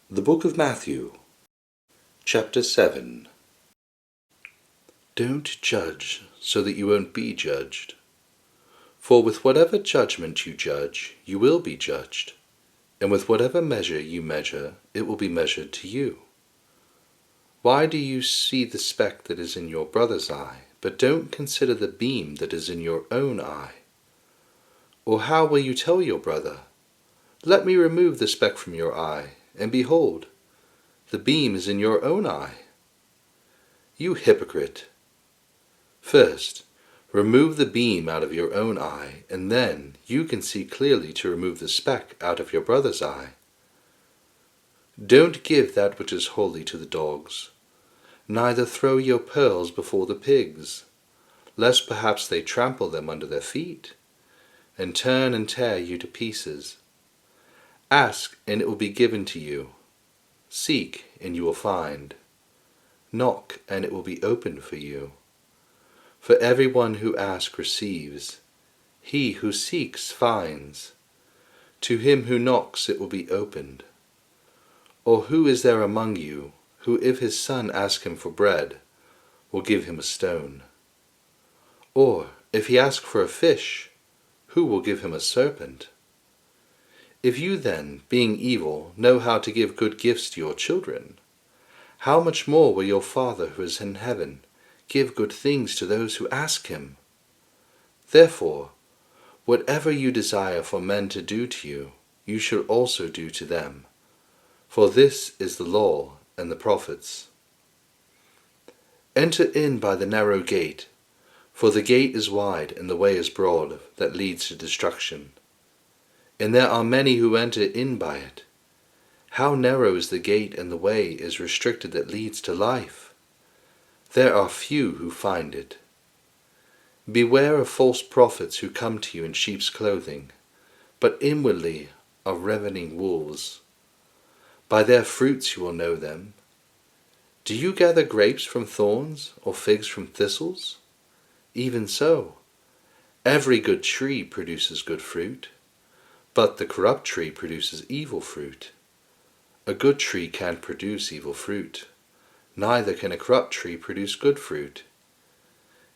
The Book of Matthew, Chapter 7. Don't judge so that you won't be judged. For with whatever judgment you judge, you will be judged, and with whatever measure you measure, it will be measured to you. Why do you see the speck that is in your brother's eye, but don't consider the beam that is in your own eye? Or how will you tell your brother, "Let me remove the speck from your eye," and behold, the beam is in your own eye? You hypocrite! First, remove the beam out of your own eye, and then you can see clearly to remove the speck out of your brother's eye. Don't give that which is holy to the dogs, neither throw your pearls before the pigs, lest perhaps they trample them under their feet, and turn and tear you to pieces. Ask, and it will be given to you. Seek, and you will find. Knock, and it will be opened for you. For everyone who asks receives. He who seeks finds. To him who knocks it will be opened. Or who is there among you, who if his son asks him for bread, will give him a stone? Or if he asks for a fish, who will give him a serpent? If you then, being evil, know how to give good gifts to your children, how much more will your Father who is in heaven give good things to those who ask him? Therefore, whatever you desire for men to do to you, you should also do to them. For this is the law and the prophets. Enter in by the narrow gate, for the gate is wide and the way is broad that leads to destruction, and there are many who enter in by it. How narrow is the gate, and the way is restricted that leads to life. There are few who find it. Beware of false prophets who come to you in sheep's clothing, but inwardly are ravening wolves. By their fruits you will know them. Do you gather grapes from thorns, or figs from thistles? Even so, every good tree produces good fruit, but the corrupt tree produces evil fruit. A good tree can't produce evil fruit, neither can a corrupt tree produce good fruit.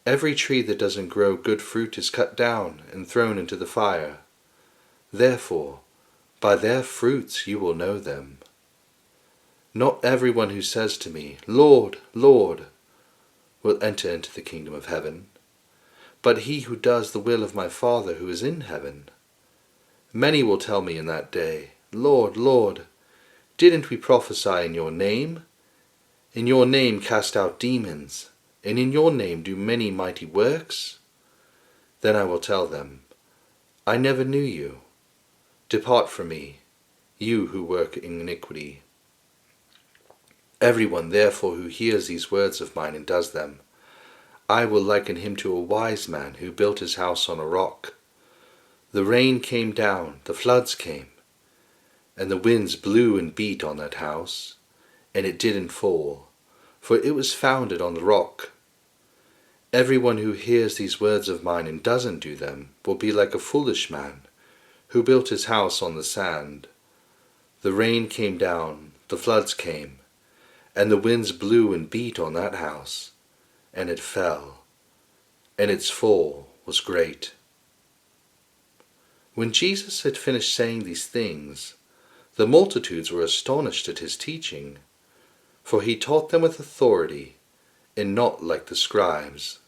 Every tree that doesn't grow good fruit is cut down and thrown into the fire. Therefore, by their fruits you will know them. Not everyone who says to me, "Lord, Lord," will enter into the kingdom of heaven, but he who does the will of my Father who is in heaven. Many will tell me in that day, "Lord, Lord, didn't we prophesy in your name? In your name cast out demons, and in your name do many mighty works?" Then I will tell them, "I never knew you. Depart from me, you who work in iniquity." Everyone therefore who hears these words of mine and does them, I will liken him to a wise man who built his house on a rock. The rain came down, the floods came, and the winds blew and beat on that house, and it didn't fall, for it was founded on the rock. Everyone who hears these words of mine and doesn't do them will be like a foolish man who built his house on the sand. The rain came down, the floods came, and the winds blew and beat on that house, and it fell, and its fall was great. When Jesus had finished saying these things, the multitudes were astonished at his teaching, for he taught them with authority, and not like the scribes.